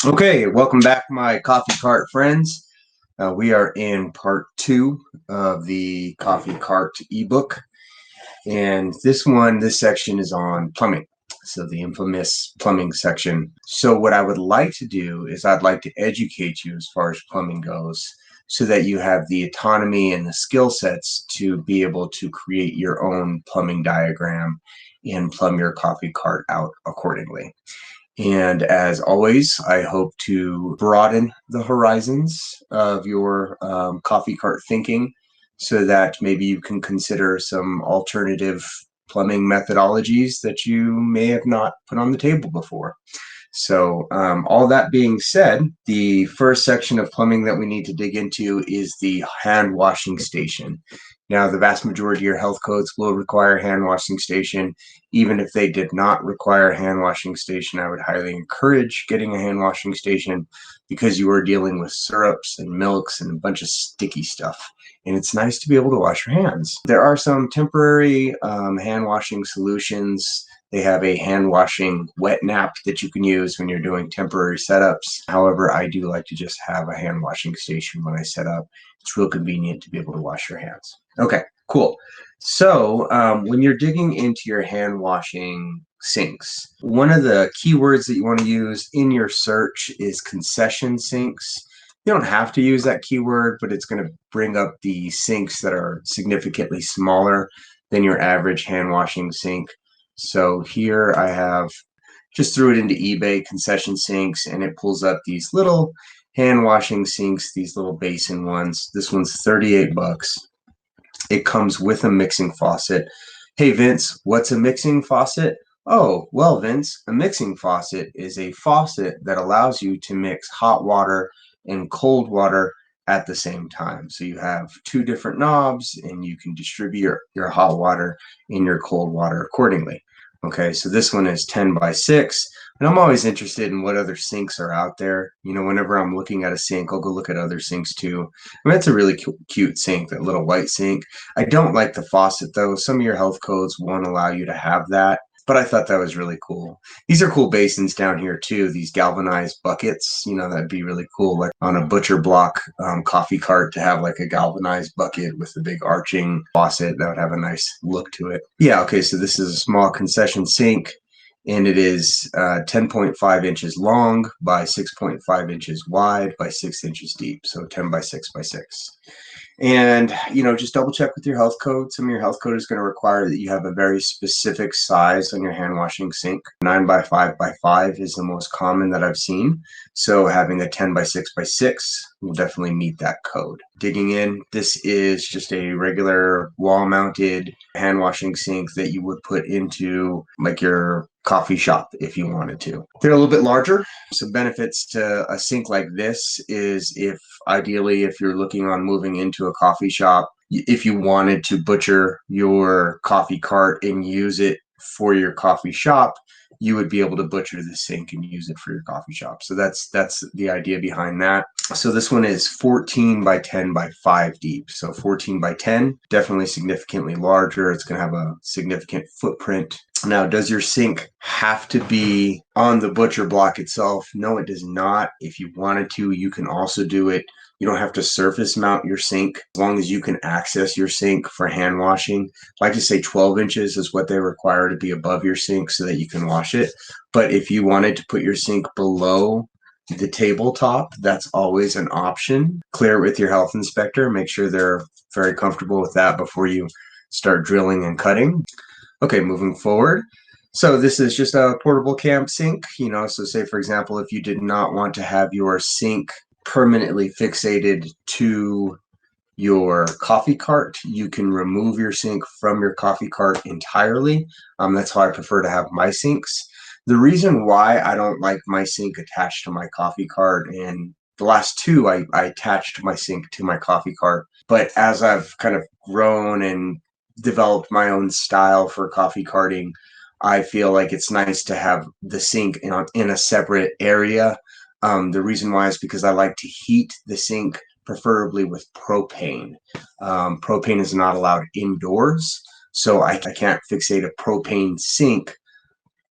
Okay, welcome back, my coffee cart friends. We are in part 2 of the coffee cart ebook, and this section is on plumbing. So the infamous plumbing section. So what I would like to do is I'd like to educate you as far as plumbing goes, so that you have the autonomy and the skill sets to be able to create your own plumbing diagram and plumb your coffee cart out accordingly. And as always, I hope to broaden the horizons of your coffee cart thinking so that maybe you can consider some alternative plumbing methodologies that you may have not put on the table before. So, all that being said, the first section of plumbing that we need to dig into is the hand washing station. Now, the vast majority of your health codes will require a hand washing station. Even if they did not require a hand washing station, I would highly encourage getting a hand washing station because you are dealing with syrups and milks and a bunch of sticky stuff. And it's nice to be able to wash your hands. There are some temporary hand washing solutions. They have a hand washing wet nap that you can use when you're doing temporary setups. However, I do like to just have a hand washing station when I set up. It's real convenient to be able to wash your hands. Okay, cool. So when you're digging into your hand washing sinks, one of the keywords that you want to use in your search is concession sinks. You don't have to use that keyword, but it's going to bring up the sinks that are significantly smaller than your average hand washing sink. So here I have just threw it into eBay concession sinks, and it pulls up these little hand washing sinks, these little basin ones. This one's 38 bucks. It comes with a mixing faucet. Hey Vince, what's a mixing faucet? Oh, well, Vince, a mixing faucet is a faucet that allows you to mix hot water and cold water at the same time. So you have two different knobs and you can distribute your hot water and your cold water accordingly. Okay, so this one is 10 by 6. And I'm always interested in what other sinks are out there. You know, whenever I'm looking at a sink, I'll go look at other sinks too. I mean, it's a really cute sink, that little white sink. I don't like the faucet though. Some of your health codes won't allow you to have that, but I thought that was really cool. These are cool basins down here too. These galvanized buckets, you know, that'd be really cool. Like on a butcher block coffee cart to have like a galvanized bucket with a big arching faucet. That would have a nice look to it. Yeah. Okay. So this is a small concession sink, and it is 10.5 inches long by 6.5 inches wide by 6 inches deep. So 10 by 6 by 6. And, you know, just double check with your health code. Some of your health code is going to require that you have a very specific size on your hand washing sink. 9 by 5 by 5 is the most common that I've seen. So having a 10 by 6 by 6 will definitely meet that code. Digging in, this is just a regular wall mounted hand washing sink that you would put into like your coffee shop if you wanted to. They're a little bit larger. Some benefits to a sink like this is if you're looking on moving into a coffee shop, if you wanted to butcher your coffee cart and use it for your coffee shop, you would be able to butcher the sink and use it for your coffee shop. So that's the idea behind that. So this one is 14 by 10 by 5 deep. So 14 by 10, definitely significantly larger. It's going to have a significant footprint. Now, does your sink have to be on the butcher block itself? No, it does not. If you wanted to, you can also do it. You don't have to surface mount your sink as long as you can access your sink for hand washing. I like to say 12 inches is what they require to be above your sink so that you can wash it. But if you wanted to put your sink below the tabletop, that's always an option. Clear it with your health inspector. Make sure they're very comfortable with that before you start drilling and cutting. Okay, moving forward. So this is just a portable camp sink, you know, so say for example, if you did not want to have your sink permanently fixated to your coffee cart, you can remove your sink from your coffee cart entirely. That's how I prefer to have my sinks. The reason why I don't like my sink attached to my coffee cart, and the last two I attached my sink to my coffee cart, but as I've kind of grown and developed my own style for coffee carting, I feel like it's nice to have the sink in a separate area. The reason why is because I like to heat the sink preferably with propane. Propane is not allowed indoors, so I can't fixate a propane sink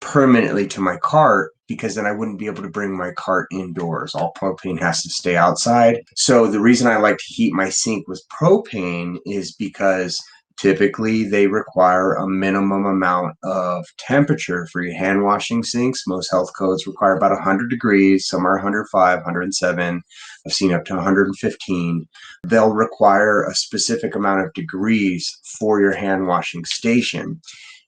permanently to my cart because then I wouldn't be able to bring my cart indoors. All propane has to stay outside. So the reason I like to heat my sink with propane is because typically they require a minimum amount of temperature for your hand washing sinks. Most health codes require about 100 degrees. Some are 105, 107. I've seen up to 115. They'll require a specific amount of degrees for your hand washing station.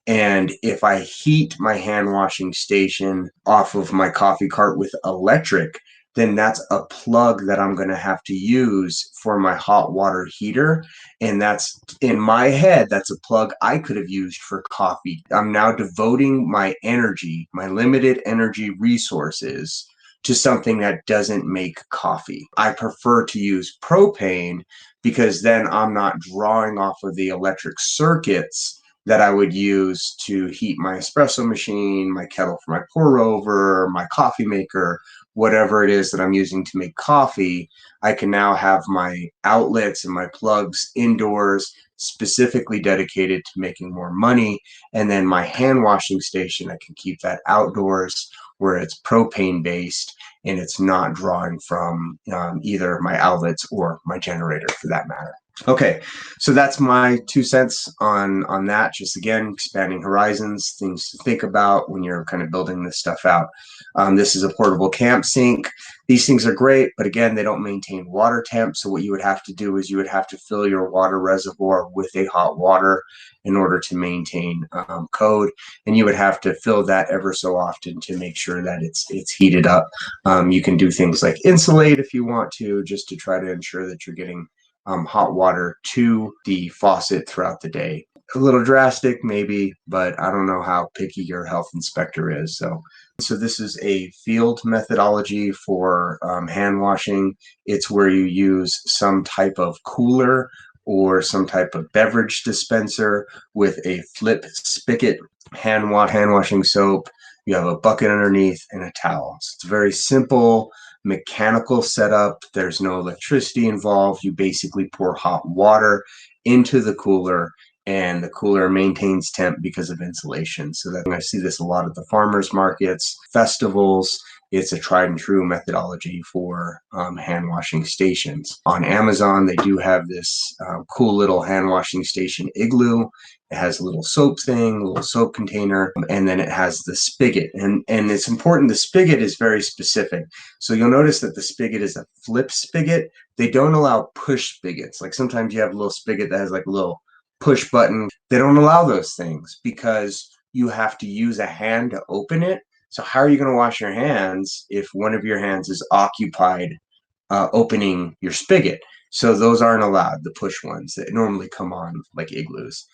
And if I heat my hand washing station off of my coffee cart with electric, then that's a plug that I'm going to have to use for my hot water heater. And that's in my head, that's a plug I could have used for coffee. I'm now devoting my energy, my limited energy resources, to something that doesn't make coffee. I prefer to use propane because then I'm not drawing off of the electric circuits that I would use to heat my espresso machine, my kettle for my pour over, my coffee maker, whatever it is that I'm using to make coffee. I can now have my outlets and my plugs indoors, specifically dedicated to making more money. And then my hand washing station, I can keep that outdoors where it's propane based and it's not drawing from either my outlets or my generator for that matter. Okay, so that's my 2 cents on that. Just again, expanding horizons, things to think about when you're kind of building this stuff out. This is a portable camp sink. These things are great, but again, they don't maintain water temp. So what you would have to do is you would have to fill your water reservoir with a hot water in order to maintain code, and you would have to fill that ever so often to make sure that it's heated up. You can do things like insulate if you want to, just to try to ensure that you're getting hot water to the faucet throughout the day. A little drastic maybe, but I don't know how picky your health inspector is. So this is a field methodology for hand washing. It's where you use some type of cooler or some type of beverage dispenser with a flip spigot, hand washing soap. You have a bucket underneath and a towel. So it's very simple mechanical setup. There's no electricity involved. You basically pour hot water into the cooler, and the cooler maintains temp because of insulation. So that I see this a lot at the farmers markets, festivals. It's a tried and true methodology for hand washing stations. On Amazon, they do have this cool little hand washing station igloo. It has a little soap thing, a little soap container, and then it has the spigot. And it's important, the spigot is very specific. So you'll notice that the spigot is a flip spigot. They don't allow push spigots. Like sometimes you have a little spigot that has like a little push button. They don't allow those things because you have to use a hand to open it. So how are you going to wash your hands if one of your hands is occupied opening your spigot? So those aren't allowed, the push ones that normally come on like igloos.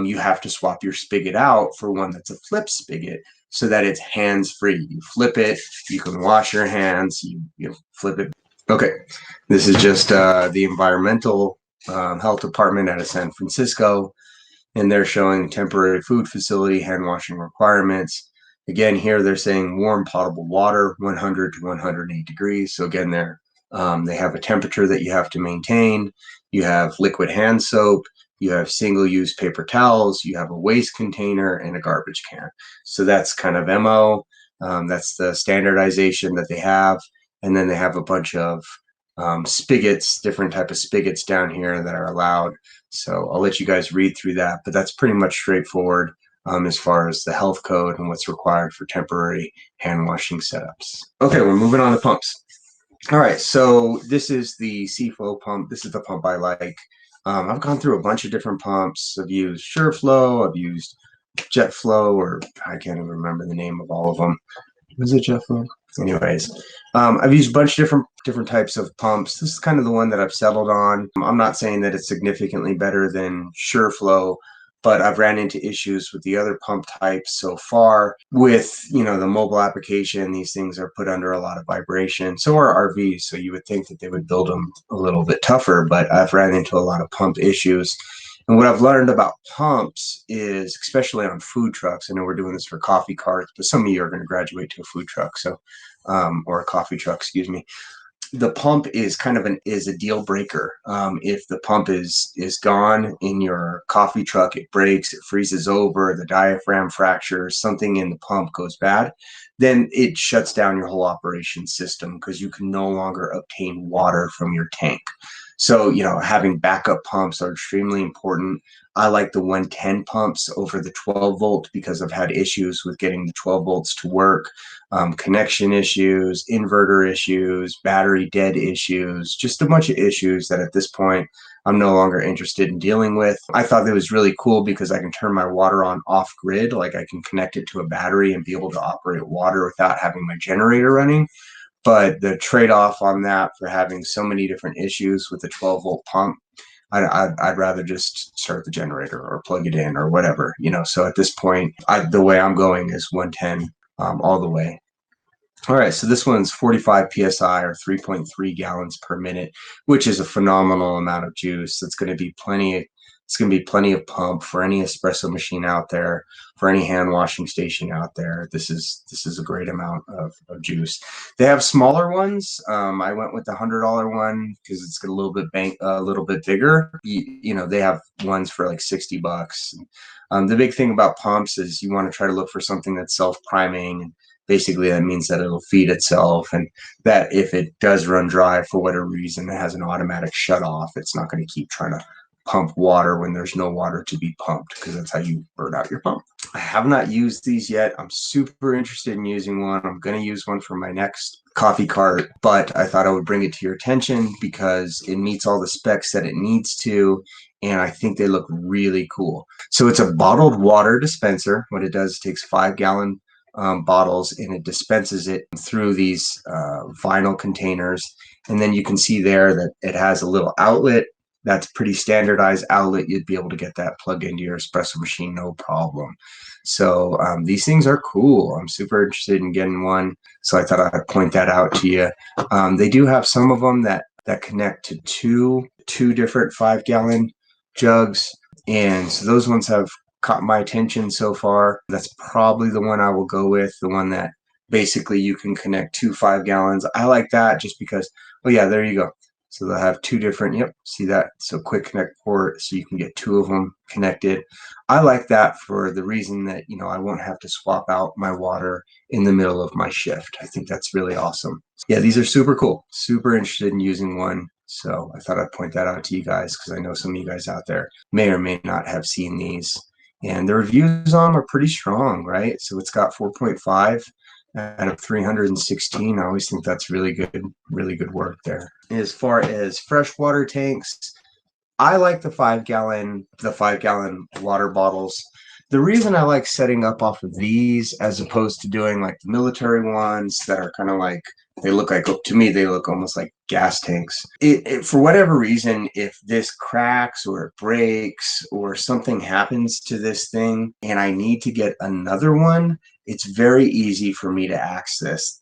You have to swap your spigot out for one that's a flip spigot so that it's hands-free. You flip it, you can wash your hands, you flip it. Okay, this is just the environmental health department out of San Francisco, and they're showing temporary food facility hand washing requirements. Again, here they're saying warm potable water, 100 to 108 degrees. So again, they have a temperature that you have to maintain. You have liquid hand soap. You have single-use paper towels. You have a waste container and a garbage can. So that's kind of MO. That's the standardization that they have. And then they have a bunch of spigots, different type of spigots down here that are allowed. So I'll let you guys read through that, but that's pretty much straightforward as far as the health code and what's required for temporary hand washing setups. Okay, we're moving on to pumps. All right, so this is the Seaflow pump. This is the pump I like. I've gone through a bunch of different pumps. I've used SureFlow, I've used JetFlow, or I can't even remember the name of all of them. Was it JetFlow? Anyways, I've used a bunch of different types of pumps. This is kind of the one that I've settled on. I'm not saying that it's significantly better than SureFlow, but I've ran into issues with the other pump types so far. With the mobile application, these things are put under a lot of vibration. So are RVs, so you would think that they would build them a little bit tougher, but I've ran into a lot of pump issues. And what I've learned about pumps is, especially on food trucks, I know we're doing this for coffee carts, but some of you are going to graduate to a food truck, so or a coffee truck, excuse me. The pump is kind of a deal breaker. If the pump is gone in your coffee truck, it breaks, it freezes over, the diaphragm fractures, something in the pump goes bad, then it shuts down your whole operation system because you can no longer obtain water from your tank. So, having backup pumps are extremely important. I like the 110 pumps over the 12 volt because I've had issues with getting the 12 volts to work, connection issues, inverter issues, battery dead issues, just a bunch of issues that at this point I'm no longer interested in dealing with. I thought that was really cool because I can turn my water on off grid, like I can connect it to a battery and be able to operate water without having my generator running. But the trade-off on that for having so many different issues with the 12-volt pump, I'd rather just start the generator or plug it in or whatever, So at this point, the way I'm going is 110 all the way. All right, so this one's 45 psi or 3.3 gallons per minute, which is a phenomenal amount of juice. It's going to be plenty. It's going to be plenty of pump for any espresso machine out there, for any hand washing station out there. This is a great amount of juice. They have smaller ones. I went with the $100 one because it's got a little bit bigger. They have ones for like $60. The big thing about pumps is you want to try to look for something that's self-priming. Basically, that means that it'll feed itself, and that if it does run dry for whatever reason, it has an automatic shut off. It's not going to keep trying to pump water when there's no water to be pumped, because that's how you burn out your pump. I have not used these yet. I'm super interested in using one. I'm going to use one for my next coffee cart, but I thought I would bring it to your attention because it meets all the specs that it needs to, and I think they look really cool. So it's a bottled water dispenser. What it does, it takes 5-gallon bottles and it dispenses it through these vinyl containers. And then you can see there that it has a little outlet. That's pretty standardized outlet. You'd be able to get that plugged into your espresso machine, no problem. So these things are cool. I'm super interested in getting one. So I thought I'd point that out to you. They do have some of them that connect to two different 5-gallon jugs. And so those ones have caught my attention so far. That's probably the one I will go with, the one that basically you can connect 2 5-gallons. I like that just because, oh yeah, there you go. So they'll have two different, yep, see that? So quick connect port, so you can get 2 of them connected. I like that for the reason that, I won't have to swap out my water in the middle of my shift. I think that's really awesome. Yeah, these are super cool. Super interested in using one. So I thought I'd point that out to you guys because I know some of you guys out there may or may not have seen these. And the reviews on them are pretty strong, right? So it's got 4.5 out of 316. I always think that's really good work there. As far as freshwater tanks, I like the 5-gallon water bottles. The reason I like setting up off of these as opposed to doing like the military ones that are kind of like, to me, they look almost like gas tanks. For whatever reason, if this cracks or it breaks or something happens to this thing and I need to get another one, it's very easy for me to access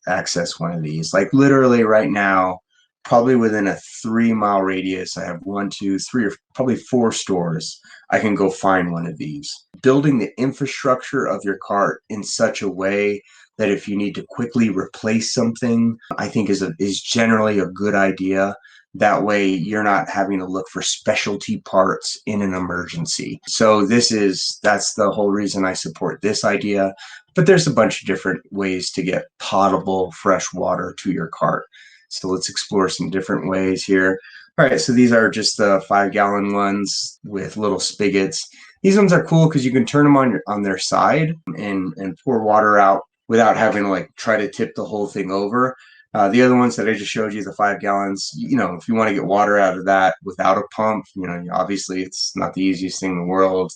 one of these. Like literally right now, probably within a 3-mile radius, I have 1, 2, 3, or probably 4 stores. I can go find one of these. Building the infrastructure of your cart in such a way that if you need to quickly replace something, I think is generally a good idea. That way you're not having to look for specialty parts in an emergency. So that's the whole reason I support this idea. But there's a bunch of different ways to get potable fresh water to your cart. So let's explore some different ways here. All right, so these are just the 5-gallon ones with little spigots. These ones are cool because you can turn them on their side and pour water out without having to like try to tip the whole thing over. The other ones that I just showed you, the 5 gallons, if you want to get water out of that without a pump, obviously it's not the easiest thing in the world.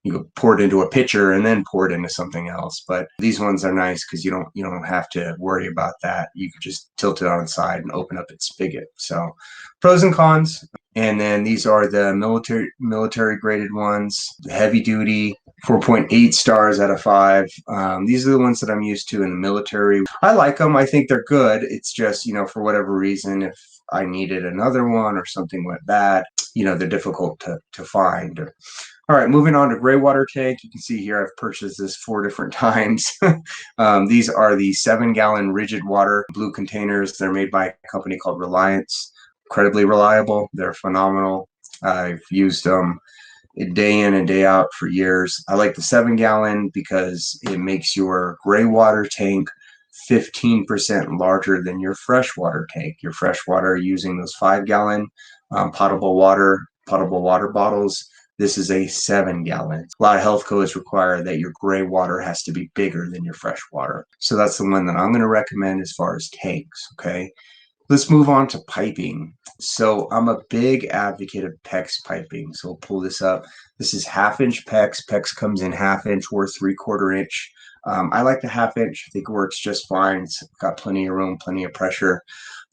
You could pour it into a pitcher and then pour it into something else. But these ones are nice because you don't have to worry about that. You could just tilt it on its side and open up its spigot. So pros and cons. And then these are the military graded ones, the heavy duty, 4.8 stars out of 5. These are the ones that I'm used to in the military. I like them. I think they're good. It's just, for whatever reason, if I needed another one or something went bad, they're difficult to find. All right, moving on to gray water tank. You can see here I've purchased this 4 different times. These are the 7-gallon rigid water blue containers. They're made by a company called Reliance. Incredibly reliable. They're phenomenal. I've used them day in and day out for years. I like the 7-gallon because it makes your gray water tank 15% larger than your freshwater tank. Your freshwater using those 5-gallon potable water bottles. This is a 7-gallon. A lot of health codes require that your gray water has to be bigger than your fresh water. So that's the one that I'm going to recommend as far as tanks. Okay. Let's move on to piping. So I'm a big advocate of PEX piping. So we'll pull this up. This is 1/2-inch PEX. PEX comes in 1/2 inch or 3/4 inch. I like the 1/2 inch. I think it works just fine. It's got plenty of room, plenty of pressure.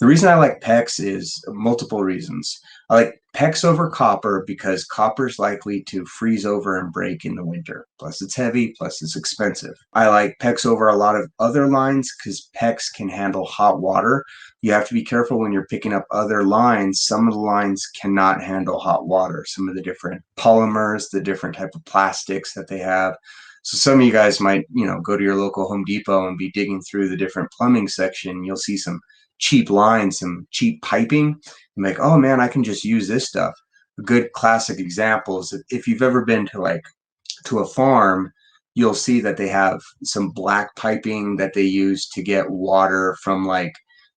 The reason I like PEX is multiple reasons. I like PEX over copper because copper is likely to freeze over and break in the winter. Plus it's heavy, plus it's expensive. I like PEX over a lot of other lines because PEX can handle hot water. You have to be careful when you're picking up other lines. Some of the lines cannot handle hot water. Some of the different polymers, the different type of plastics that they have. So some of you guys might, go to your local Home Depot and be digging through the different plumbing section. You'll see some cheap lines, some cheap piping. I'm like, oh man, I can just use this stuff. A good classic example is if you've ever been to a farm, you'll see that they have some black piping that they use to get water from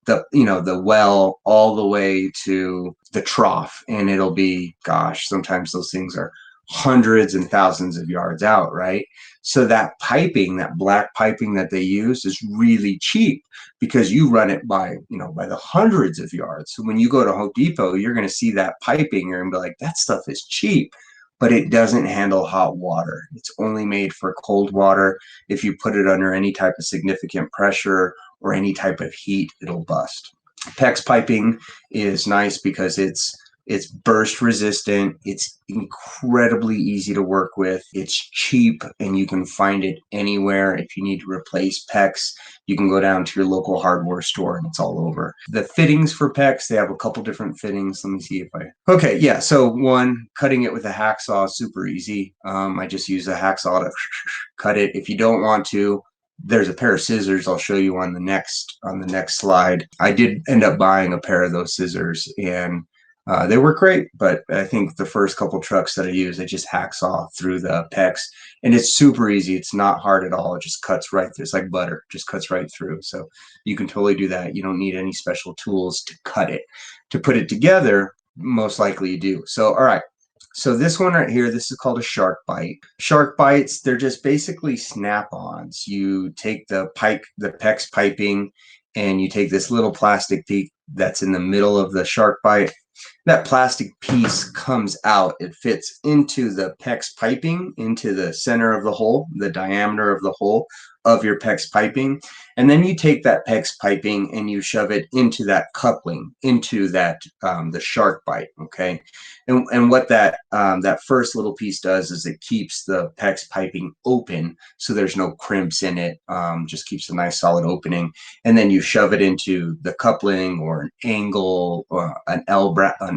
the well all the way to the trough, and it'll be, gosh, sometimes those things are hundreds and thousands of yards out, right? So that piping, that black piping that they use is really cheap because you run it by the hundreds of yards. So when you go to Home Depot, you're going to see that piping, you're going to be like, that stuff is cheap, but it doesn't handle hot water. It's only made for cold water. If you put it under any type of significant pressure or any type of heat, it'll bust. PEX piping is nice because it's burst resistant. It's incredibly easy to work with. It's cheap and you can find it anywhere. If you need to replace PEX, you can go down to your local hardware store and it's all over. The fittings for PEX, they have a couple different fittings. Let me see if okay, yeah. So one, cutting it with a hacksaw is super easy. I just use a hacksaw to cut it. If you don't want to, there's a pair of scissors I'll show you on the next slide. I did end up buying a pair of those scissors and they work great, but I think the first couple trucks that I use, I just hacksaw through the PEX, and it's super easy. It's not hard at all. It just cuts right through. It's like butter, just cuts right through. So you can totally do that. You don't need any special tools to cut it. To put it together, most likely you do. So, all right. So this one right here, this is called a SharkBite. SharkBites, they're just basically snap-ons. You take the PEX piping, and you take this little plastic piece that's in the middle of the SharkBite. That plastic piece comes out. It fits into the PEX piping, into the center of the hole, the diameter of the hole of your PEX piping. And then you take that PEX piping and you shove it into that coupling, into that the SharkBite, okay? And what that first little piece does is it keeps the PEX piping open so there's no crimps in it, just keeps a nice solid opening. And then you shove it into the coupling or an angle, or an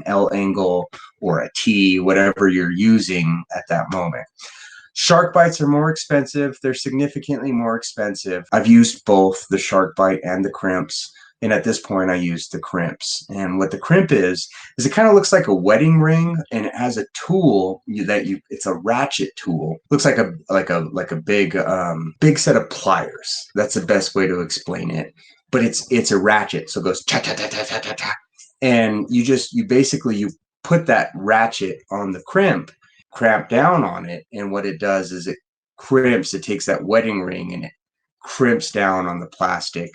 L angle or a T, whatever you're using at that moment. SharkBites are more expensive. They're significantly more expensive. I've used both the SharkBite and the crimps. And at this point, I use the crimps. And what the crimp is it kind of looks like a wedding ring, and it has a tool it's a ratchet tool. Looks like a big set of pliers. That's the best way to explain it. But it's a ratchet, so it goes cha cha cha cha cha cha cha. And you basically put that ratchet on the crimp, cramp down on it, and what it does is it crimps. It takes that wedding ring and it crimps down on the plastic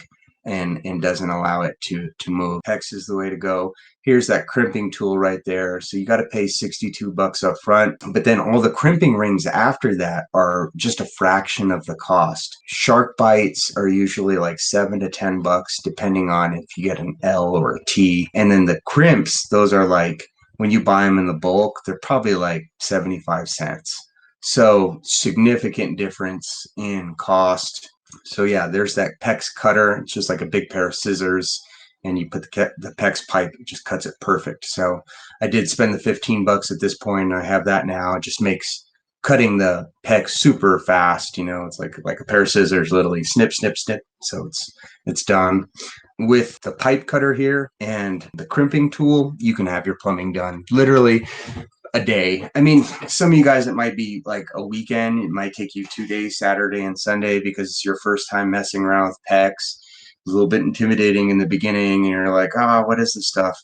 and doesn't allow it to move. PEX is the way to go. Here's that crimping tool right there. So you got to pay $62 up front, but then all the crimping rings after that are just a fraction of the cost. SharkBites are usually like $7 to $10, depending on if you get an L or a T. And then the crimps, those are like, when you buy them in the bulk, they're probably like 75 cents. So significant difference in cost. So yeah, there's that PEX cutter. It's just like a big pair of scissors, and you put the PEX pipe, it just cuts it perfect. So I did spend the $15 at this point, and I have that now. It just makes cutting the PEX super fast. It's like a pair of scissors, literally snip, snip, snip. So it's done. With the pipe cutter here and the crimping tool, you can have your plumbing done literally a day. I mean, some of you guys, it might be like a weekend. It might take you 2 days, Saturday and Sunday, because it's your first time messing around with PEX. a little bit intimidating in the beginning, and you're like, oh, what is this stuff?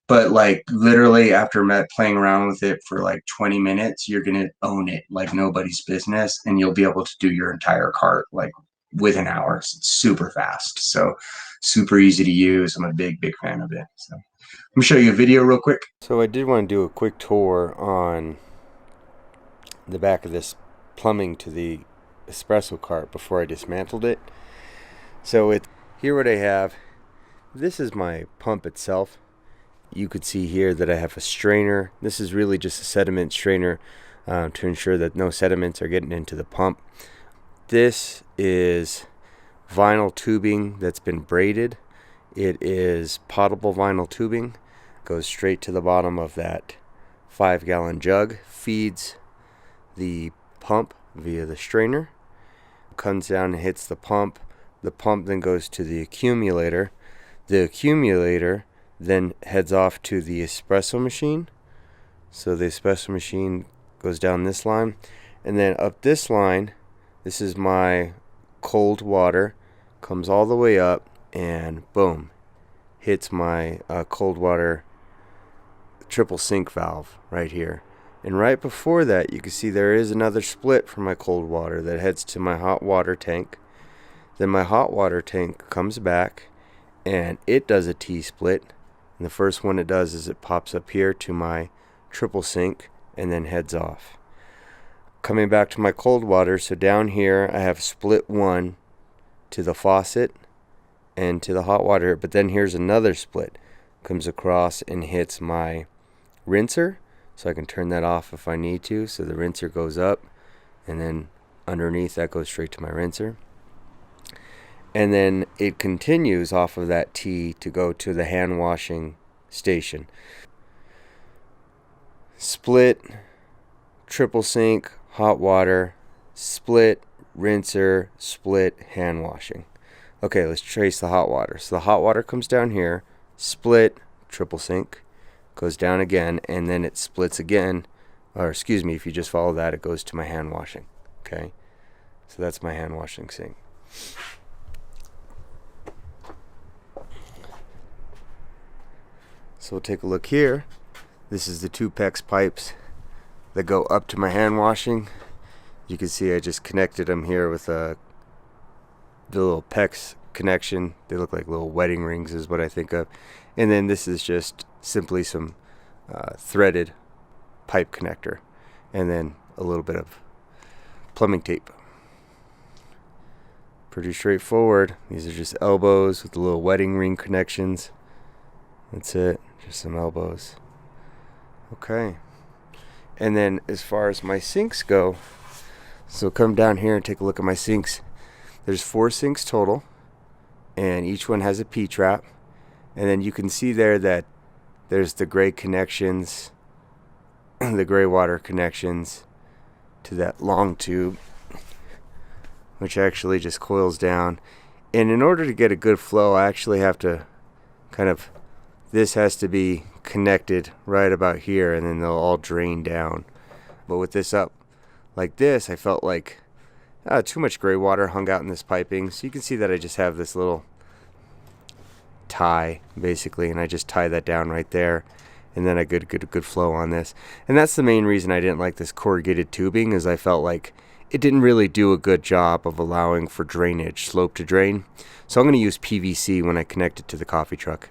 But like literally after playing around with it for like 20 minutes, you're gonna own it like nobody's business, and you'll be able to do your entire cart like within hours. It's super fast, so super easy to use. I'm a big fan of it. So let me show you a video real quick. So I did want to do a quick tour on the back of this plumbing to the espresso cart before I dismantled it. So here what I have. This is my pump itself. You could see here that I have a strainer. This is really just a sediment strainer to ensure that no sediments are getting into the pump. This is vinyl tubing that's been braided. It is potable vinyl tubing. Goes straight to the bottom of that 5-gallon jug. Feeds the pump via the strainer. Comes down and hits the pump. The pump then goes to the accumulator. The accumulator then heads off to the espresso machine. So the espresso machine goes down this line, and then up this line, this is my cold water, comes all the way up, and boom, hits my cold water triple sink valve right here. And right before that, you can see there is another split for my cold water that heads to my hot water tank. Then my hot water tank comes back, and it does a T-split. And the first one it does is it pops up here to my triple sink and then heads off. Coming back to my cold water, so down here I have split 1 to the faucet and to the hot water, but then here's another split. Comes across and hits my rinser, so I can turn that off if I need to. So the rinser goes up, and then underneath that goes straight to my rinser. And then it continues off of that T to go to the hand washing station. Split, triple sink, hot water, split, rinser, split, hand washing. Okay, let's trace the hot water. So the hot water comes down here, split, triple sink, goes down again, and then it splits again. Or excuse me, if you just follow that, it goes to my hand washing. Okay, so that's my hand washing sink. So we'll take a look here. This is the 2 PEX pipes that go up to my hand washing. You can see I just connected them here with the little PEX connection. They look like little wedding rings is what I think of. And then this is just simply some threaded pipe connector, and then a little bit of plumbing tape. Pretty straightforward. These are just elbows with the little wedding ring connections. That's it, just some elbows. Okay. And then as far as my sinks go, so come down here and take a look at my sinks. There's 4 sinks total, and each one has a P-trap. And then you can see there that there's the gray connections, the gray water connections to that long tube, which actually just coils down. And in order to get a good flow, I actually have to this has to be connected right about here, and then they'll all drain down. But with this up like this, I felt like too much gray water hung out in this piping. So you can see that I just have this little tie basically, and I just tie that down right there, and then I get a good flow on this. And that's the main reason I didn't like this corrugated tubing, is I felt like it didn't really do a good job of allowing for drainage, slope to drain. So I'm going to use PVC when I connect it to the coffee truck.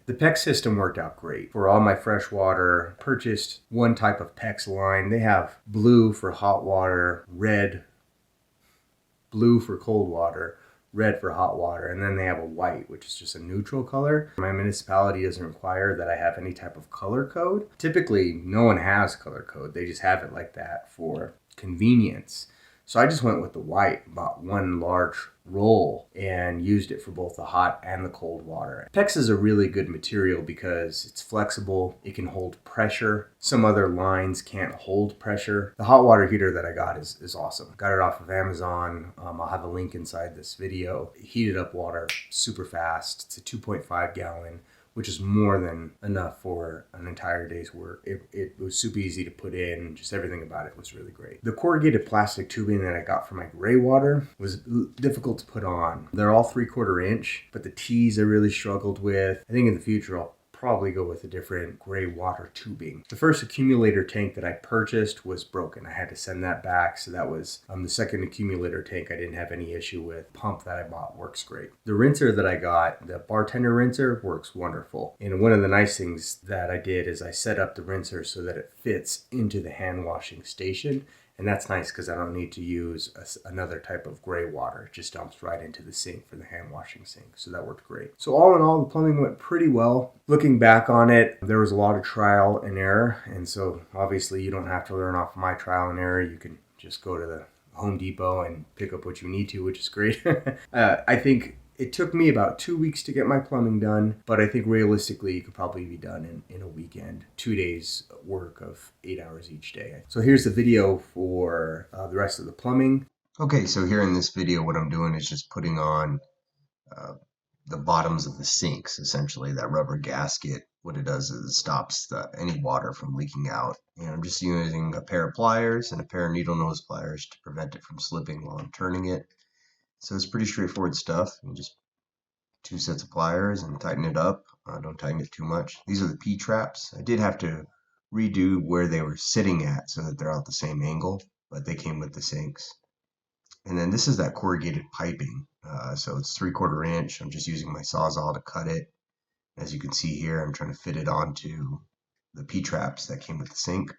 The PEX system worked out great. For all my fresh water, purchased one type of PEX line. They have blue for hot water, blue for cold water, red for hot water, and then they have a white, which is just a neutral color. My municipality doesn't require that I have any type of color code. Typically, no one has color code. They just have it like that for convenience. So I just went with the white, bought one large roll, and used it for both the hot and the cold water. PEX is a really good material because it's flexible, it can hold pressure. Some other lines can't hold pressure. The hot water heater that I got is awesome. Got it off of Amazon. I'll have a link inside this video. It heated up water super fast. It's a 2.5 gallon which is more than enough for an entire day's work. It was super easy to put in, just everything about it was really great. The corrugated plastic tubing that I got for my gray water was difficult to put on. They're all 3/4 inch, but the tees I really struggled with. I think in the future I'll probably go with a different gray water tubing. The first accumulator tank that I purchased was broken. I had to send that back, so that was the second accumulator tank I didn't have any issue with. Pump that I bought works great. The rinser that I got, the bartender rinser, works wonderful. And one of the nice things that I did is I set up the rinser so that it fits into the hand washing station. And that's nice because I don't need to use another type of gray water. It just dumps right into the sink for the hand washing sink. So that worked great. So all in all, the plumbing went pretty well. Looking back on it, there was a lot of trial and error. And so obviously you don't have to learn off my trial and error. You can just go to the Home Depot and pick up what you need to, which is great. I think it took me about 2 weeks to get my plumbing done, but I think realistically it could probably be done in a weekend. 2 days work of 8 hours each day. So here's the video for the rest of the plumbing. Okay, so here in this video, what I'm doing is just putting on the bottoms of the sinks, essentially, that rubber gasket. What it does is it stops any water from leaking out. And I'm just using a pair of pliers and a pair of needle nose pliers to prevent it from slipping while I'm turning it. So it's pretty straightforward stuff. You just 2 sets of pliers and tighten it up. Don't tighten it too much. These are the P-traps. I did have to redo where they were sitting at so that they're at the same angle, but they came with the sinks. And then this is that corrugated piping. So it's 3/4 inch. I'm just using my Sawzall to cut it. As you can see here, I'm trying to fit it onto the P-traps that came with the sink.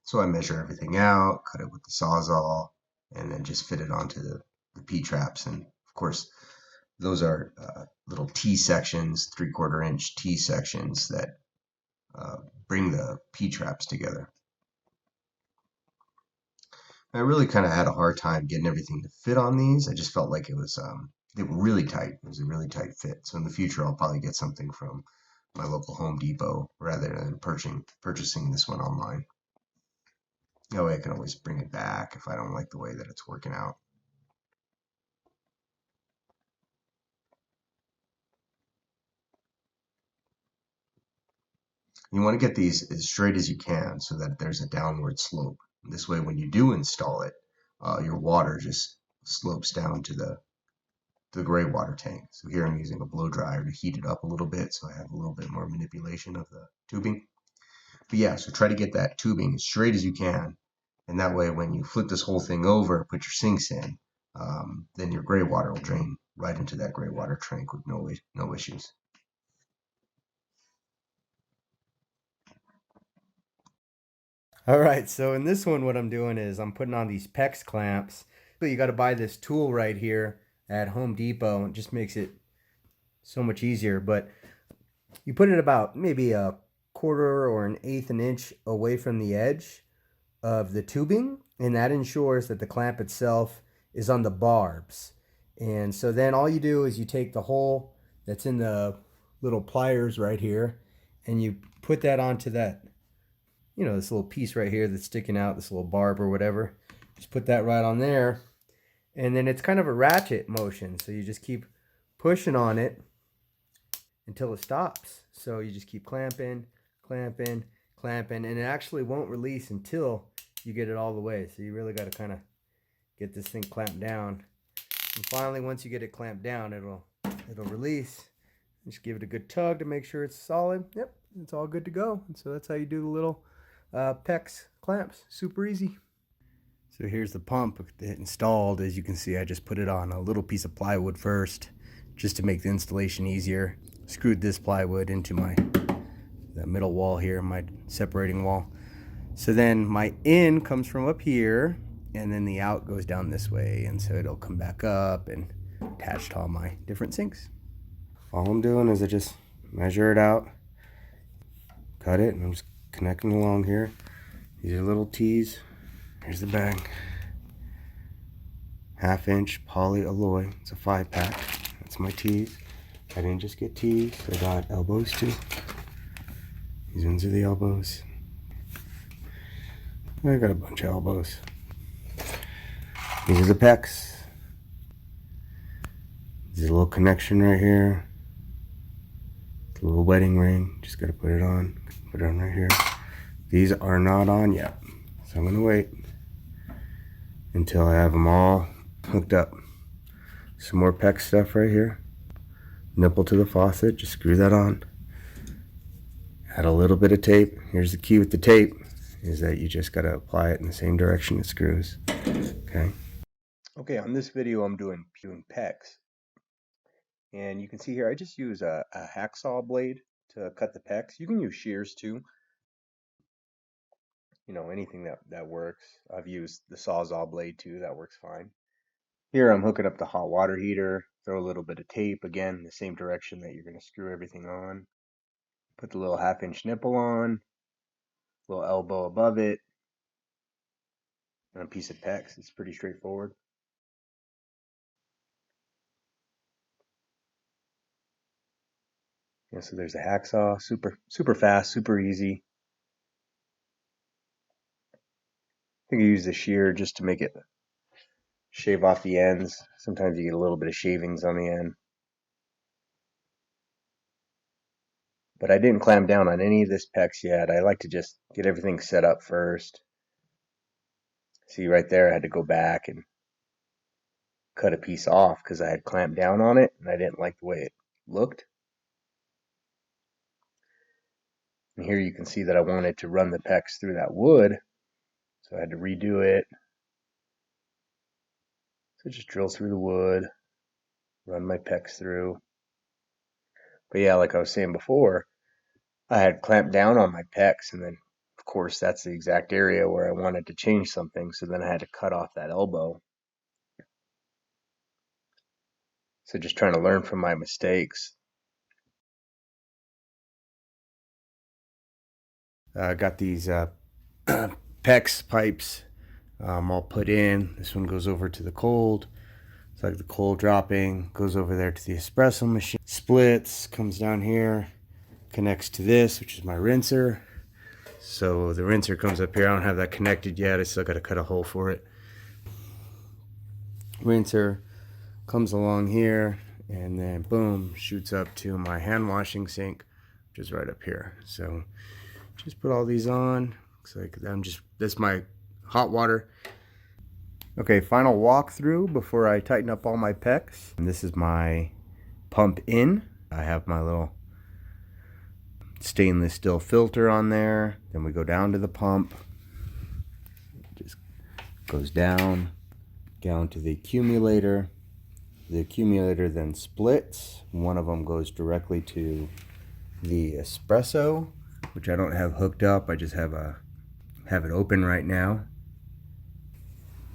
So I measure everything out, cut it with the Sawzall, and then just fit it onto the P-traps. And of course, those are little T-sections, 3/4 inch T-sections that bring the P-traps together. I really kind of had a hard time getting everything to fit on these. I just felt like it was they were really tight. It was a really tight fit. So in the future, I'll probably get something from my local Home Depot rather than purchasing this one online. That way I can always bring it back if I don't like the way that it's working out. You want to get these as straight as you can so that there's a downward slope. This way, when you do install it, your water just slopes down to the gray water tank. So here I'm using a blow dryer to heat it up a little bit so I have a little bit more manipulation of the tubing. But yeah, so try to get that tubing as straight as you can. And that way, when you flip this whole thing over, put your sinks in, then your gray water will drain right into that gray water tank with no issues. All right, so in this one, what I'm doing is I'm putting on these PEX clamps. So you got to buy this tool right here at Home Depot. It just makes it so much easier. But you put it about maybe a 1/4 or an 1/8 an inch away from the edge of the tubing, and that ensures that the clamp itself is on the barbs. And so then all you do is you take the hole that's in the little pliers right here, and you put that onto that, you know, this little piece right here that's sticking out, this little barb or whatever. Just put that right on there, and then it's kind of a ratchet motion, so you just keep pushing on it until it stops. So you just keep clamping, clamping, clamping, and it actually won't release until you get it all the way. So you really got to kind of get this thing clamped down. And finally, once you get it clamped down, it'll release. Just give it a good tug to make sure it's solid. Yep, it's all good to go. And so that's how you do the little PEX clamps. Super easy. So here's the pump installed. As you can see, I just put it on a little piece of plywood first, just to make the installation easier. Screwed this plywood into the middle wall here, my separating wall. So then my in comes from up here, and then the out goes down this way, and so it'll come back up and attach to all my different sinks. All I'm doing is I just measure it out, cut it, and I'm just connecting along here. These are little T's. Here's the bag. 1/2 inch poly alloy. It's a 5-pack. That's my T's. I didn't just get T's, I got elbows too. These ones are the elbows. I got a bunch of elbows. These are the PEX. There's a little connection right here. a little wedding ring. Just got to put it on. Put it on right here. These are not on yet, so I'm going to wait until I have them all hooked up. Some more PEX stuff right here. Nipple to the faucet. Just screw that on. Add a little bit of tape. Here's the key with the tape, is that you just got to apply it in the same direction it screws. Okay. Okay, on this video I'm doing PEX. And you can see here I just use a hacksaw blade to cut the PEX. You can use shears too. You know, anything that works. I've used the Sawzall blade too. That works fine. Here I'm hooking up the hot water heater. Throw a little bit of tape, again, the same direction that you're going to screw everything on. Put the little 1/2-inch nipple on. Little elbow above it. And a piece of PEX. It's pretty straightforward. Yeah, so there's a hacksaw. Super fast, super easy. I think I use the shear just to make it shave off the ends. Sometimes you get a little bit of shavings on the end. But I didn't clamp down on any of this PEX yet. I like to just get everything set up first. See right there, I had to go back and cut a piece off because I had clamped down on it and I didn't like the way it looked. And here you can see that I wanted to run the PEX through that wood, so I had to redo it. So just drill through the wood, run my PEX through. But yeah, like I was saying before, I had clamped down on my PEX, and then of course that's the exact area where I wanted to change something, so then I had to cut off that elbow. So just trying to learn from my mistakes. I got these PEX pipes all put in. This one goes over to the cold. It's like the cold dropping, goes over there to the espresso machine, splits, comes down here, connects to this, which is my rinser. So the rinser comes up here. I don't have that connected yet. I still got to cut a hole for it. Rinser comes along here, and then boom, shoots up to my hand washing sink, which is right up here. So just put all these on. Looks like that's my hot water. Okay, final walkthrough before I tighten up all my PEX. And this is my pump in. I have my little stainless steel filter on there. Then we go down to the pump. It just goes down to the accumulator. The accumulator then splits. One of them goes directly to the espresso, which I don't have hooked up. I just have it open right now.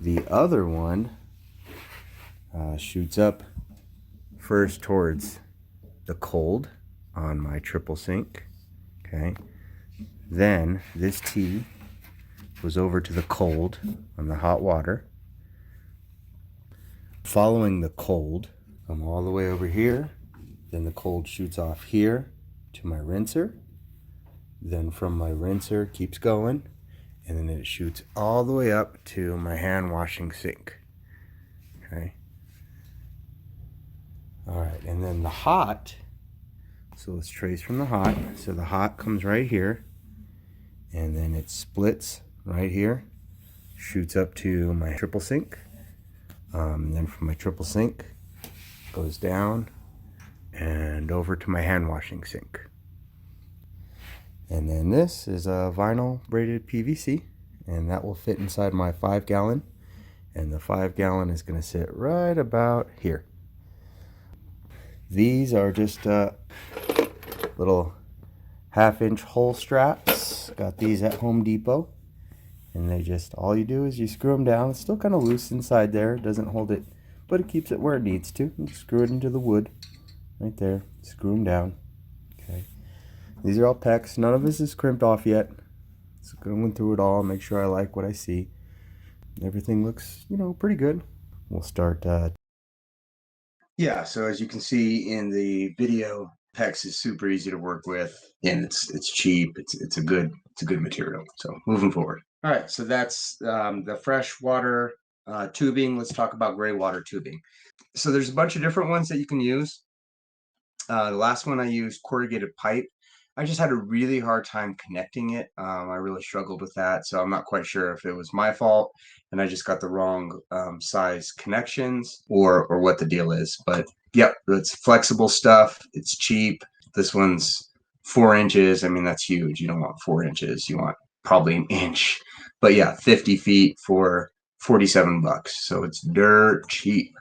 The other one shoots up first towards the cold on my triple sink. Okay. Then this T goes over to the cold on the hot water. Following the cold, I'm all the way over here. Then the cold shoots off here to my rinser. Then from my rinser keeps going, and then it shoots all the way up to my hand washing sink. Okay. All right, and then the hot. So let's trace from the hot. So the hot comes right here, and then it splits right here, shoots up to my triple sink. Then from my triple sink, goes down and over to my hand washing sink. And then this is a vinyl braided PVC, and that will fit inside my 5-gallon. And the 5-gallon is going to sit right about here. These are just little 1/2-inch hole straps. Got these at Home Depot. And they just, all you do is you screw them down. It's still kind of loose inside there. It doesn't hold it, but it keeps it where it needs to. You just screw it into the wood right there. Screw them down. Okay. These are all PEX. None of this is crimped off yet. So going through it all, make sure I like what I see. Everything looks, pretty good. We'll start. Yeah, so as you can see in the video, PEX is super easy to work with, and it's cheap. It's a good material. So moving forward. All right, so that's the freshwater tubing. Let's talk about gray water tubing. So there's a bunch of different ones that you can use. The last one I used corrugated pipe. I just had a really hard time connecting it. I really struggled with that, so I'm not quite sure if it was my fault and I just got the wrong size connections or what the deal is. But yep, it's flexible stuff. It's cheap. This one's 4 inches. I mean, that's huge. You don't want 4 inches. You want probably an inch. But yeah, 50 feet for $47. So it's dirt cheap,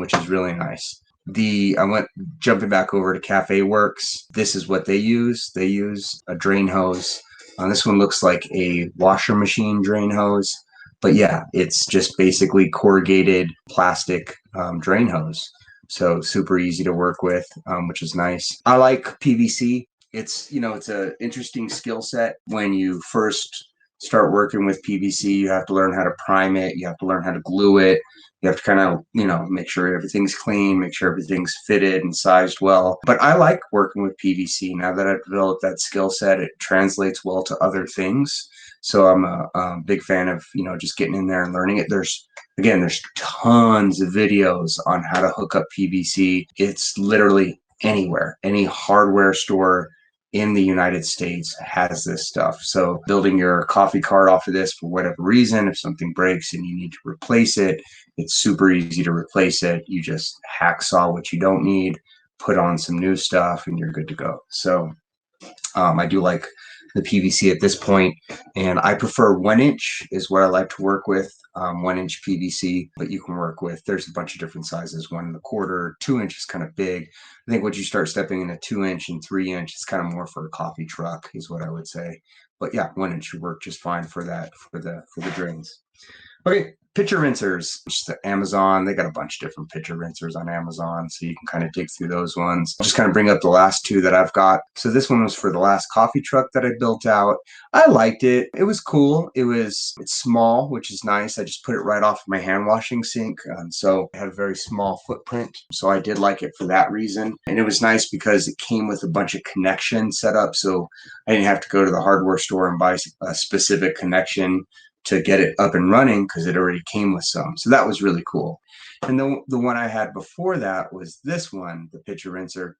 which is really nice. I went jumping back over to Cafe Works. This is what they use. They use a drain hose. This one looks like a washer machine drain hose, but yeah, it's just basically corrugated plastic drain hose. So super easy to work with, which is nice. I like PVC. It's a interesting skill set when you first start working with PVC. You have to learn how to prime it. You have to learn how to glue it. You have to kind of, make sure everything's clean, make sure everything's fitted and sized well. But I like working with PVC. Now that I've developed that skill set, it translates well to other things. So I'm a big fan of, just getting in there and learning it. There's tons of videos on how to hook up PVC. It's literally anywhere, any hardware store in the United States has this stuff. So building your coffee cart off of this for whatever reason, if something breaks and you need to replace it, it's super easy to replace it. You just hacksaw what you don't need, put on some new stuff, and you're good to go. So I do like the PVC at this point, and I prefer 1 inch is what I like to work with. 1 inch PVC, but you can work with, there's a bunch of different sizes, 1 1/4, 2 inch is kind of big. I think once you start stepping into 2 inch and 3 inch, it's kind of more for a coffee truck is what I would say. But yeah, 1 inch should work just fine for that, for the drains. Okay, pitcher rinsers. Just Amazon, they got a bunch of different pitcher rinsers on Amazon, so you can kind of dig through those ones. I'll just kind of bring up the last two that I've got. So this one was for the last coffee truck that I built out. I liked it. It was cool. It's small, which is nice. I just put it right off my hand washing sink, so it had a very small footprint. So I did like it for that reason. And it was nice because it came with a bunch of connections set up, so I didn't have to go to the hardware store and buy a specific connection to get it up and running because it already came with some. So that was really cool. And the one I had before that was this one, the pitcher rinser.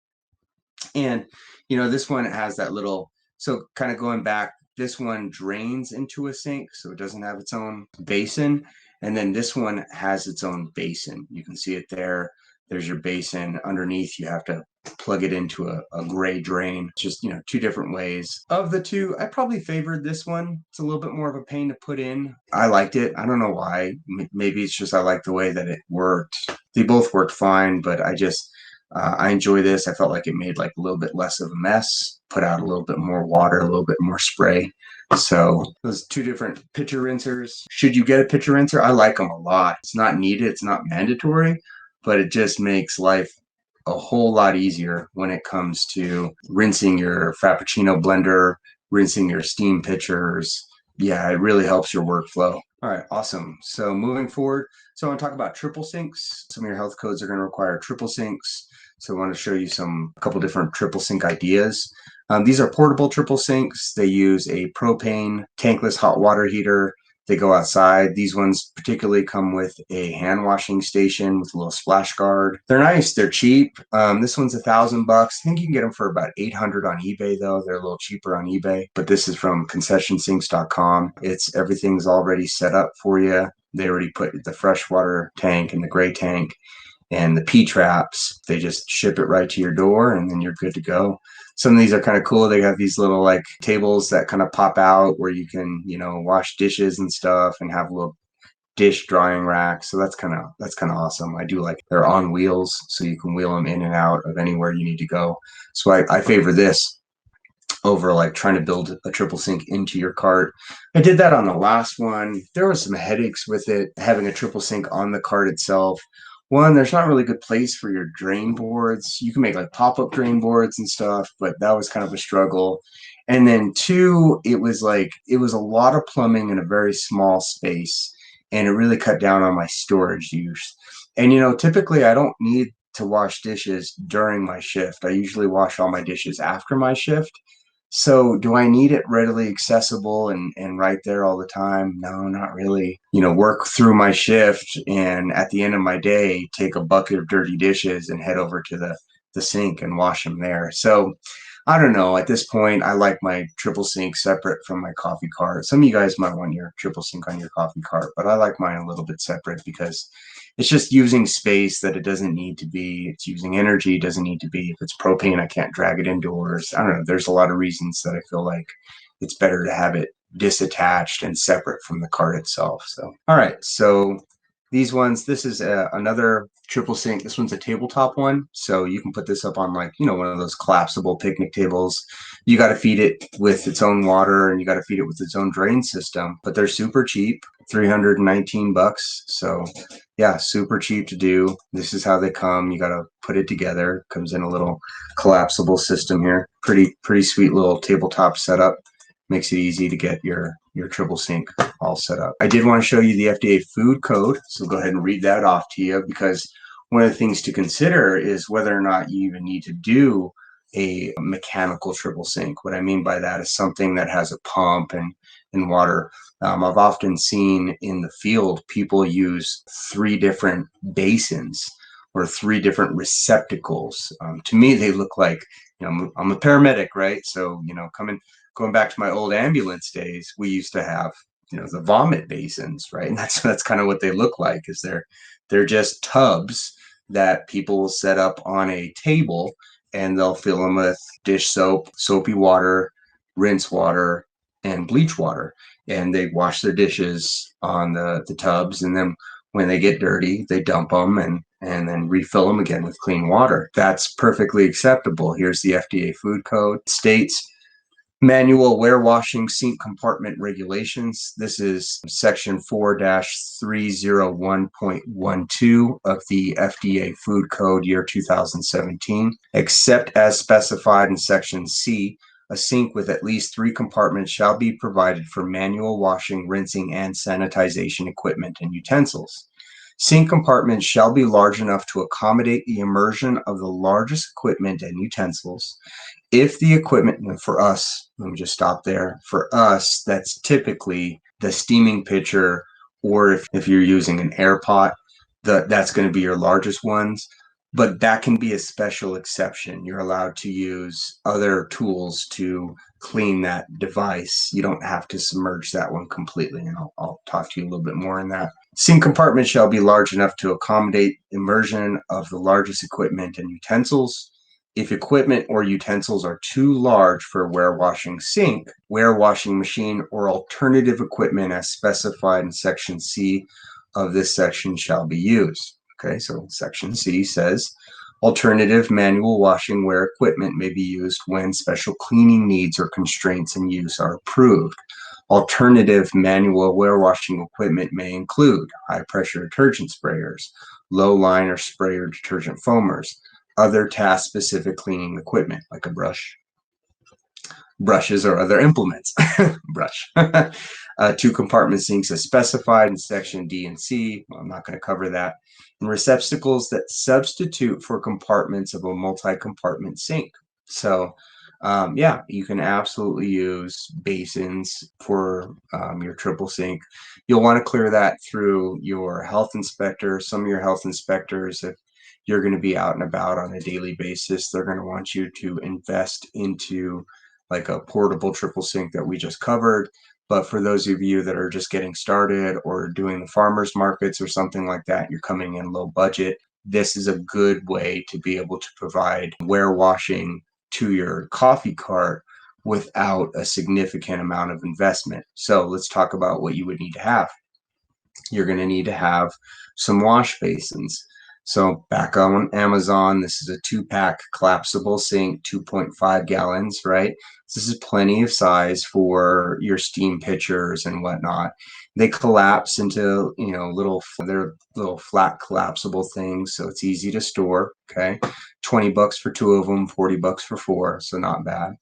And, this one has that little, so kind of going back, this one drains into a sink, so it doesn't have its own basin. And then this one has its own basin. You can see it there. There's your basin. Underneath, you have to plug it into a gray drain. Just, two different ways. Of the two, I probably favored this one. It's a little bit more of a pain to put in. I liked it. I don't know why. Maybe it's just I like the way that it worked. They both worked fine, but I enjoy this. I felt like it made like a little bit less of a mess, put out a little bit more water, a little bit more spray. So those two different pitcher rinsers. Should you get a pitcher rinser? I like them a lot. It's not needed. It's not mandatory, but it just makes life a whole lot easier when it comes to rinsing your Frappuccino blender, rinsing your steam pitchers. Yeah, it really helps your workflow. All right, awesome. So moving forward, so I want to talk about triple sinks. Some of your health codes are going to require triple sinks. So I want to show you a couple different triple sink ideas. These are portable triple sinks. They use a propane tankless hot water heater. They go outside. These ones particularly come with a hand washing station with a little splash guard. They're nice. They're cheap. This one's $1,000. I think you can get them for about $800 on eBay though. They're a little cheaper on eBay, but this is from concessionsinks.com. Everything's already set up for you. They already put the freshwater tank and the gray tank and the P-traps. They just ship it right to your door and then you're good to go. Some of these are kind of cool. They have these little like tables that kind of pop out where you can, wash dishes and stuff and have a little dish drying rack. So that's kind of awesome. I do like they're on wheels, so you can wheel them in and out of anywhere you need to go. So I favor this over like trying to build a triple sink into your cart. I did that on the last one. There was some headaches with it, having a triple sink on the cart itself. One, there's not really a good place for your drain boards. You can make like pop-up drain boards and stuff, but that was kind of a struggle. And then two, it was a lot of plumbing in a very small space, and it really cut down on my storage use. And typically I don't need to wash dishes during my shift. I usually wash all my dishes after my shift. So do I need it readily accessible and right there all the time? No, not really. Work through my shift and at the end of my day, take a bucket of dirty dishes and head over to the the sink and wash them there. So I don't know. At this point, I like my triple sink separate from my coffee cart. Some of you guys might want your triple sink on your coffee cart, but I like mine a little bit separate because it's just using space that it doesn't need to be. It's using energy it doesn't need to be. If it's propane, I can't drag it indoors. I don't know. There's a lot of reasons that I feel like it's better to have it disattached and separate from the cart itself. So, all right. So these ones, this is another triple sink. This one's a tabletop one. So you can put this up on like, one of those collapsible picnic tables. You got to feed it with its own water and you got to feed it with its own drain system, but they're super cheap, $319. So yeah, super cheap to do. This is how they come. You got to put it together. Comes in a little collapsible system here. Pretty sweet little tabletop setup. Makes it easy to get your triple sink all set up. I did want to show you the FDA food code, so go ahead and read that off to you, because one of the things to consider is whether or not you even need to do a mechanical triple sink. What I mean by that is something that has a pump and water. I've often seen in the field people use 3 different basins or 3 different receptacles. To me, they look like, I'm a paramedic, right? So, going back to my old ambulance days, we used to have, the vomit basins, right? And that's kind of what they look like. Is they're just tubs that people will set up on a table, and they'll fill them with dish soap, soapy water, rinse water, and bleach water. And they wash their dishes on the tubs, and then when they get dirty, they dump them and then refill them again with clean water. That's perfectly acceptable. Here's the FDA food code. It states Manual Warewashing Sink Compartment Regulations. This is section 4-301.12 of the FDA Food Code year 2017. Except as specified in section C, a sink with at least 3 compartments shall be provided for manual washing, rinsing, and sanitization equipment and utensils. Sink compartments shall be large enough to accommodate the immersion of the largest equipment and utensils. If the equipment, for us, let me just stop there. For us, that's typically the steaming pitcher, or if you're using an air pot, that's going to be your largest ones. But that can be a special exception. You're allowed to use other tools to clean that device. You don't have to submerge that one completely. And I'll talk to you a little bit more on that. Sink compartment shall be large enough to accommodate immersion of the largest equipment and utensils. If equipment or utensils are too large for a warewashing sink, warewashing machine, or alternative equipment as specified in section C of this section shall be used. Okay, so section C says alternative manual washing ware equipment may be used when special cleaning needs or constraints in use are approved. Alternative manual warewashing equipment may include high pressure detergent sprayers, low line or sprayer detergent foamers, other task specific cleaning equipment like a brush, brushes, or other implements. Brush. 2 compartment sinks as specified in section D and C. Well, I'm not going to cover that. And receptacles that substitute for compartments of a multi-compartment sink. So yeah, you can absolutely use basins for your triple sink. You'll want to clear that through your health inspector. Some of your health inspectors, if you're going to be out and about on a daily basis, they're going to want you to invest into like a portable triple sink that we just covered. But for those of you that are just getting started or doing the farmers markets or something like that, you're coming in low budget, this is a good way to be able to provide warewashing to your coffee cart without a significant amount of investment. So let's talk about what you would need to have. You're going to need to have some wash basins. So back on Amazon, this is a 2-pack collapsible sink, 2.5 gallons, right? This is plenty of size for your steam pitchers and whatnot. They collapse into, they're little flat collapsible things, so it's easy to store, okay? $20 for 2 of them, $40 for 4, so not bad.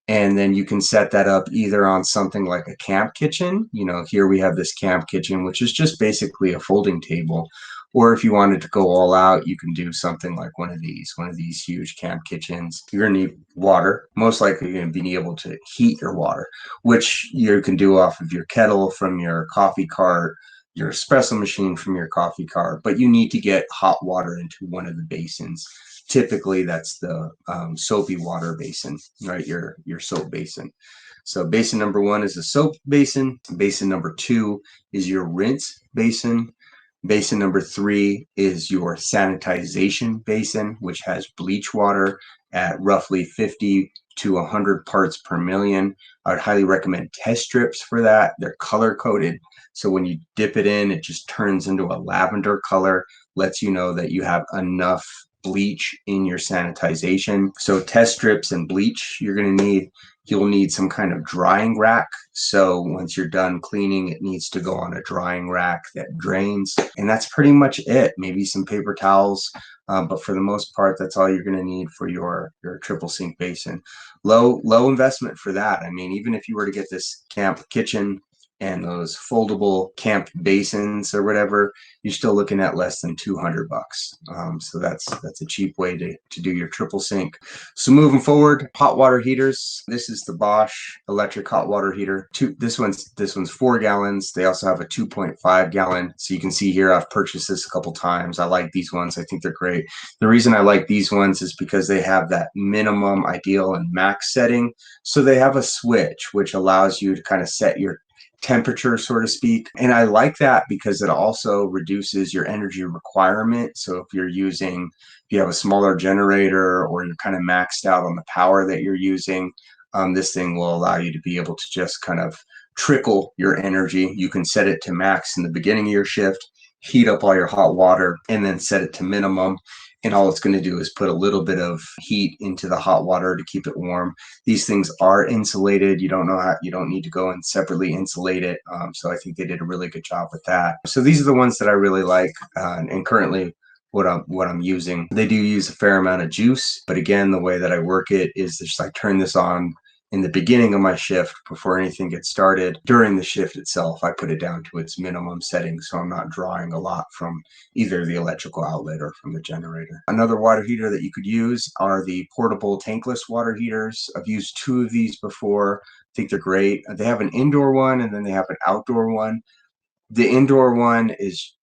And then you can set that up either on something like a camp kitchen. Here we have this camp kitchen, which is just basically a folding table. Or if you wanted to go all out, you can do something like one of these huge camp kitchens. You're going to need water. Most likely you're going to be able to heat your water, which you can do off of your kettle from your coffee cart. your espresso machine from your coffee cart, but you need to get hot water into one of the basins. Typically, that's the soapy water basin, right? Your soap basin. So basin number 1 is the soap basin. Basin number 2 is your rinse basin. Basin number 3 is your sanitization basin, which has bleach water at roughly 50 to 100 parts per million. I would highly recommend test strips for that. They're color coded. So when you dip it in, it just turns into a lavender color, lets you know that you have enough bleach in your sanitization. So test strips and bleach you're going to need. You'll need some kind of drying rack. So once you're done cleaning, it needs to go on a drying rack that drains. And that's pretty much it. Maybe some paper towels. But for the most part, that's all you're going to need for your triple sink basin. Low investment for that. I mean, even if you were to get this camp kitchen and those foldable camp basins or whatever, you're still looking at less than $200. So that's a cheap way to do your triple sink. So moving forward, hot water heaters. This is the Bosch electric hot water heater. This one's 4 gallons. They also have a 2.5 gallon. So you can see here, I've purchased this a couple times. I like these ones. I think they're great. The reason I like these ones is because they have that minimum, ideal, and max setting. So they have a switch, which allows you to kind of set your temperature, so to speak. And I like that because it also reduces your energy requirement. So if you have a smaller generator or you're kind of maxed out on the power that you're using, this thing will allow you to be able to just kind of trickle your energy. You can set it to max in the beginning of your shift, heat up all your hot water, and then set it to minimum. And all it's going to do is put a little bit of heat into the hot water to keep it warm. These things are insulated. You don't need to go and separately insulate it. So I think they did a really good job with that. So these are the ones that I really like, and currently what I'm using. They do use a fair amount of juice, but again, the way that I work it is just I turn this on in the beginning of my shift before anything gets started. During the shift itself, I put it down to its minimum setting, so I'm not drawing a lot from either the electrical outlet or from the generator. Another water heater that you could use are the portable tankless water heaters. I've used 2 of these before. I think they're great. They have an indoor one and then they have an outdoor one. The indoor one is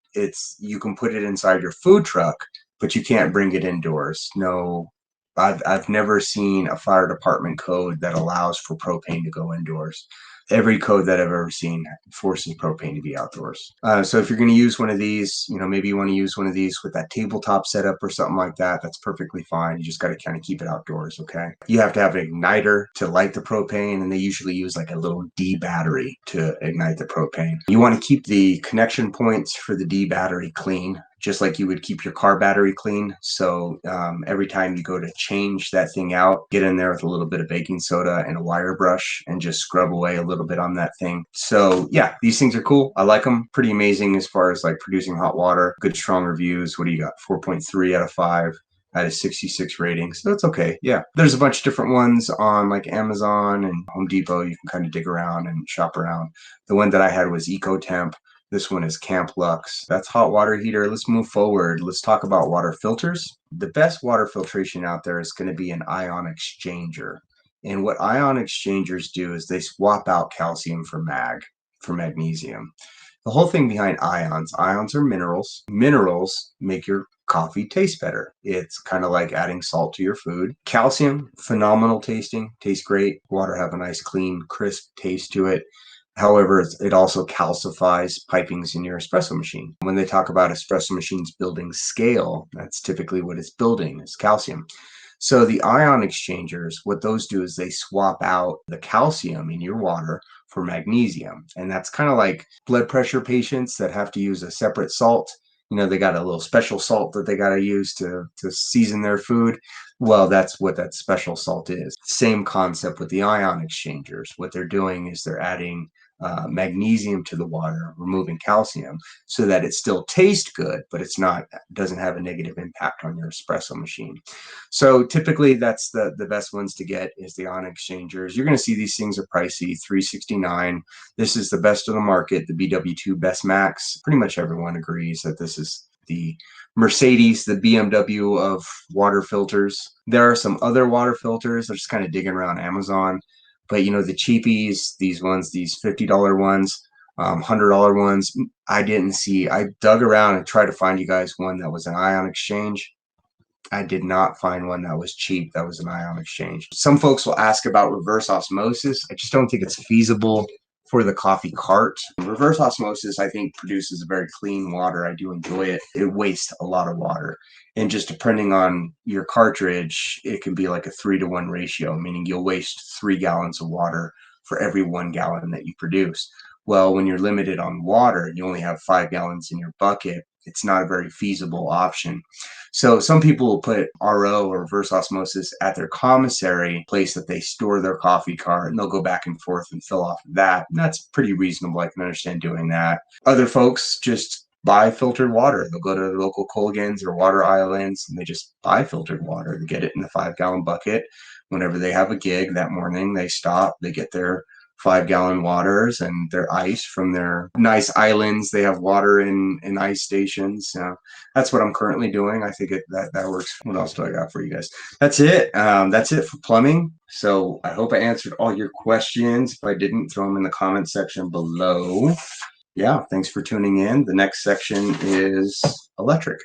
you can put it inside your food truck, but you can't bring it indoors. No, I've never seen a fire department code that allows for propane to go indoors. Every code that I've ever seen forces propane to be outdoors. So if you're going to use one of these, maybe you want to use one of these with that tabletop setup or something like that, that's perfectly fine. You just got to kind of keep it outdoors, okay? You have to have an igniter to light the propane, and they usually use like a little D battery to ignite the propane. You want to keep the connection points for the D battery clean, just like you would keep your car battery clean. So every time you go to change that thing out, get in there with a little bit of baking soda and a wire brush and just scrub away a little bit on that thing. So yeah, these things are cool. I like them. Pretty amazing as far as like producing hot water. Good strong reviews. What do you got? 4.3 out of 5. At a 66 rating, so that's okay. Yeah, there's a bunch of different ones on like Amazon and Home Depot. You can kind of dig around and shop around. The one that I had was EcoTemp. This one is Camp Lux. That's hot water heater. Let's move forward. Let's talk about water filters. The best water filtration out there is going to be an ion exchanger. And what ion exchangers do is they swap out calcium for magnesium. The whole thing behind ions are minerals. Minerals make your coffee taste better. It's kind of like adding salt to your food. Calcium, phenomenal tasting, tastes great. Water have a nice, clean, crisp taste to it. However, it also calcifies pipings in your espresso machine. When they talk about espresso machines building scale, that's typically what it's building, is calcium. So the ion exchangers, what those do is they swap out the calcium in your water for magnesium. And that's kind of like blood pressure patients that have to use a separate salt. They got a little special salt that they got to use to season their food. Well, that's what that special salt is. Same concept with the ion exchangers. What they're doing is they're adding magnesium to the water, removing calcium, so that it still tastes good, but doesn't have a negative impact on your espresso machine. So typically, that's the best ones to get is the ion exchangers. You're going to see these things are pricey, $369. This is the best of the market, the BW2 Best Max. Pretty much everyone agrees that this is the Mercedes, the BMW of water filters. There are some other water filters. I'm just kind of digging around Amazon. But the cheapies, these $50 ones, $100 ones. I didn't see. I dug around and tried to find you guys one that was an ion exchange. I did not find one that was cheap that was an ion exchange. Some folks will ask about reverse osmosis. I just don't think it's feasible for the coffee cart. Reverse osmosis, I think, produces a very clean water. I do enjoy it. It wastes a lot of water. And just depending on your cartridge, it can be like a 3-to-1 ratio, meaning you'll waste 3 gallons of water for every 1 gallon that you produce. Well, when you're limited on water, you only have 5 gallons in your bucket. It's not a very feasible option. So some people will put RO or reverse osmosis at their commissary place that they store their coffee cart, and they'll go back and forth and fill off of that. And that's pretty reasonable. I can understand doing that. Other folks just buy filtered water. They'll go to the local Colgans or water islands and they just buy filtered water. They get it in the 5-gallon bucket. Whenever they have a gig that morning, they stop, they get their 5-gallon waters and their ice from their nice islands. They have water in ice stations. That's what I'm currently doing. I think that works. What else do I got for you guys? That's it. That's it for plumbing. So I hope I answered all your questions. If I didn't, throw them in the comment section below. Yeah, thanks for tuning in. The next section is electric.